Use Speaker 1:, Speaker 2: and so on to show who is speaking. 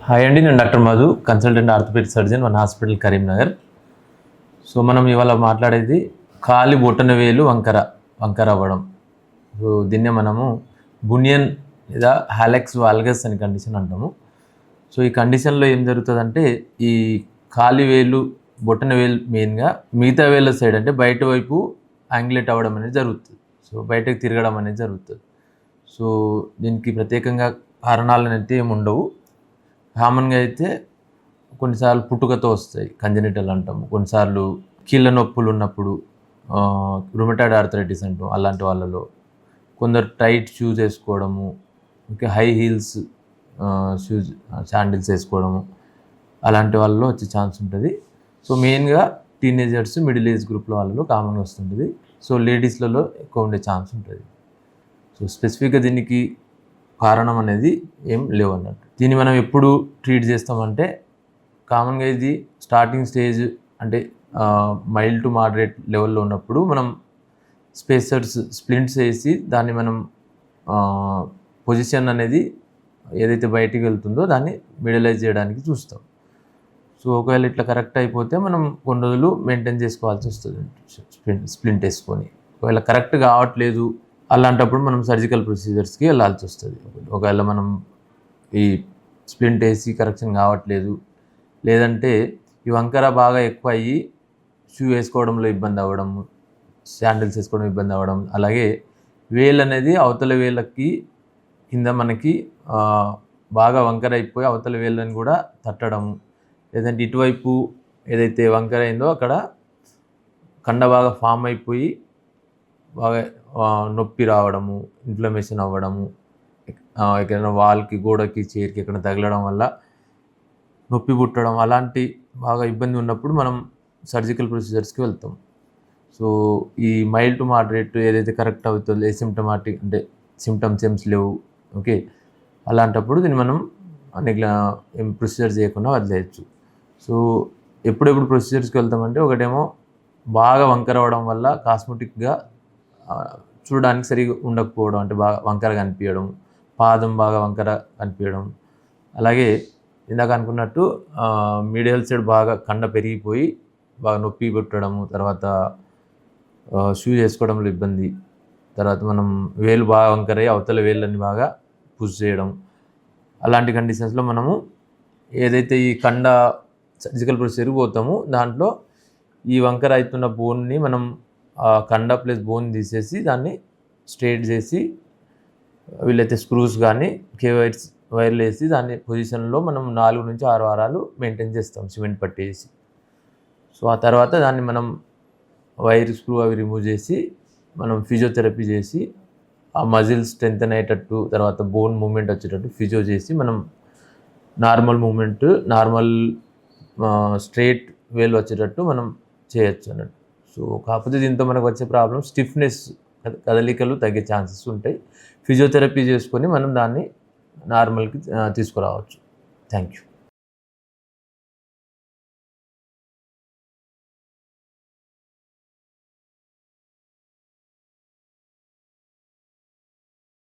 Speaker 1: Hi అండి, నేను doctor Madhu, consultant orthopaedic surgeon, మన హాస్పిటల్ కరీంనగర్. సో మనం ఇవాళ మాట్లాడేది కాలి బొటన వేలు వంకర అవ్వడం. సో దీన్నే మనము బునియన్ లేదా హాలెక్స్ వాల్గస్ అనే కండిషన్ అంటాము. సో ఈ కండిషన్లో ఏం జరుగుతుందంటే, ఈ కాలి వేలు బొటన వేలు మెయిన్గా మిగతా వేళ్ళ సైడ్ అంటే బయట వైపు యాంగ్యులేట్ అవ్వడం అనేది జరుగుతుంది. సో బయటకు తిరగడం అనేది జరుగుతుంది. సో దీనికి ప్రత్యేకంగా కారణాలు అయితే ఏమి ఉండవు. కామన్గా అయితే కొన్నిసార్లు పుట్టుకతో వస్తాయి, కంజనిటల్ అంటాము. కొన్నిసార్లు కీళ్ళ నొప్పులు ఉన్నప్పుడు, రుమటాయిడ్ ఆర్థరైటిస్ అంటాం, అలాంటి వాళ్ళలో. కొందరు టైట్ షూస్ వేసుకోవడము, ఇంకా హై హీల్స్ షూస్ శాండిల్స్ వేసుకోవడము, అలాంటి వాళ్ళలో వచ్చే ఛాన్స్ ఉంటుంది. సో మెయిన్గా టీనేజర్స్, మిడిల్ ఏజ్ గ్రూప్లో వాళ్ళలో కామన్గా వస్తుంటుంది. సో లేడీస్లలో ఎక్కువ ఉండే ఛాన్స్ ఉంటుంది. సో స్పెసిఫిక్గా దీనికి కారణం అనేది ఏం లేవు అన్నట్టు. దీన్ని మనం ఎప్పుడు ట్రీట్ చేస్తామంటే, కామన్గా ఇది స్టార్టింగ్ స్టేజ్ అంటే మైల్డ్ టు మోడరేట్ లెవెల్లో ఉన్నప్పుడు మనం స్పేసర్స్ స్ప్లింట్స్ వేసి దాన్ని మనం పొజిషన్ అనేది ఏదైతే బయటికి వెళ్తుందో దాన్ని మిడిలైజ్ చేయడానికి చూస్తాం. సో ఒకవేళ ఇట్లా కరెక్ట్ అయిపోతే మనం కొన్ని రోజులు మెయింటైన్ చేసుకోవాల్సి వస్తుంది స్ప్లింట్ వేసుకొని. ఒకవేళ కరెక్ట్ కావట్లేదు అలాంటప్పుడు మనం సర్జికల్ ప్రొసీజర్స్కి వెళ్ళాల్సి వస్తుంది. ఒకవేళ మనం ఈ స్ప్లింట్ వేసి కరెక్షన్ కావట్లేదు, లేదంటే ఈ వంకర బాగా ఎక్కువ అయ్యి షూ వేసుకోవడంలో ఇబ్బంది అవ్వడం, శాండిల్స్ వేసుకోవడం ఇబ్బంది అవ్వడం, అలాగే వేలు అనేది అవతల వేళ్ళకి కింద మనకి బాగా వంకర అయిపోయి అవతల వేళ్ళని కూడా తట్టడం, లేదంటే ఇటువైపు ఏదైతే వంకర అయిందో అక్కడ కండ బాగా ఫామ్ అయిపోయి బాగా నొప్పి రావడము, ఇన్ఫ్లమేషన్ అవ్వడము, ఎక్కడైనా వాల్కి, గోడకి, చైర్కి ఎక్కడ తగలడం వల్ల నొప్పి పుట్టడం, అలాంటి బాగా ఇబ్బంది ఉన్నప్పుడు మనం సర్జికల్ ప్రొసీజర్స్కి వెళ్తాం. సో ఈ మైల్డ్ టు మోడరేట్ ఏదైతే కరెక్ట్ అవుతుందో, సిమ్టమాటిక్ అంటే సిమ్టమ్స్ ఏమ్స్ లేవు, ఓకే, అలాంటప్పుడు దీన్ని మనం ప్రొసీజర్ చేయకుండా వదిలేయచ్చు. సో ఎప్పుడెప్పుడు ప్రొసీజర్స్కి వెళ్తామంటే, ఒకటేమో బాగా వంకర అవ్వడం వల్ల కాస్మెటిక్గా చూడడానికి సరిగా ఉండకపోవడం, అంటే బాగా వంకర కనిపించడం, పాదం బాగా వంకర కనిపించడం, అలాగే ఇందాక అనుకున్నట్టు మీడియల్ సైడ్ బాగా కండ పెరిగిపోయి బాగా నొప్పి పుట్టడము, తర్వాత షూ చేసుకోవడంలో ఇబ్బంది, తర్వాత మనం వేలు బాగా వంకరయ్యి అవతల వేళ్ళని బాగా పుష్ చేయడం, అలాంటి కండిషన్స్లో మనము ఏదైతే ఈ కండ సర్జికల్ ప్రొసీజర్కి పోతామో దాంట్లో ఈ వంకర అవుతున్న బోన్ని మనం కండ ప్లస్ బోన్ తీసేసి దాన్ని స్ట్రైట్ చేసి, వీళ్ళైతే స్క్రూస్ కానీ వైర్లు వేసి దాన్ని పొజిషన్లో మనం 4 నుంచి 6 వారాలు మెయింటైన్ చేస్తాం సిమెంట్ పట్టేసి. సో ఆ తర్వాత దాన్ని మనం వైర్, స్క్రూ అవి రిమూవ్ చేసి మనం ఫిజియోథెరపీ చేసి ఆ మజిల్స్ స్ట్రెంగ్తన్ అయ్యేటట్టు, తర్వాత బోన్ మూమెంట్ వచ్చేటట్టు ఫిజియో చేసి మనం నార్మల్ మూమెంట్, నార్మల్ స్ట్రైట్ వేలు వచ్చేటట్టు మనం చేయొచ్చు అన్నట్టు. సో కాకపోతే దీంతో మనకు వచ్చే ప్రాబ్లం స్టిఫ్నెస్, కదలికలు తగ్గే ఛాన్సెస్ ఉంటాయి. ఫిజియోథెరపీ చేసుకొని మనం దాన్ని నార్మల్కి తీసుకురావచ్చు. Thank you.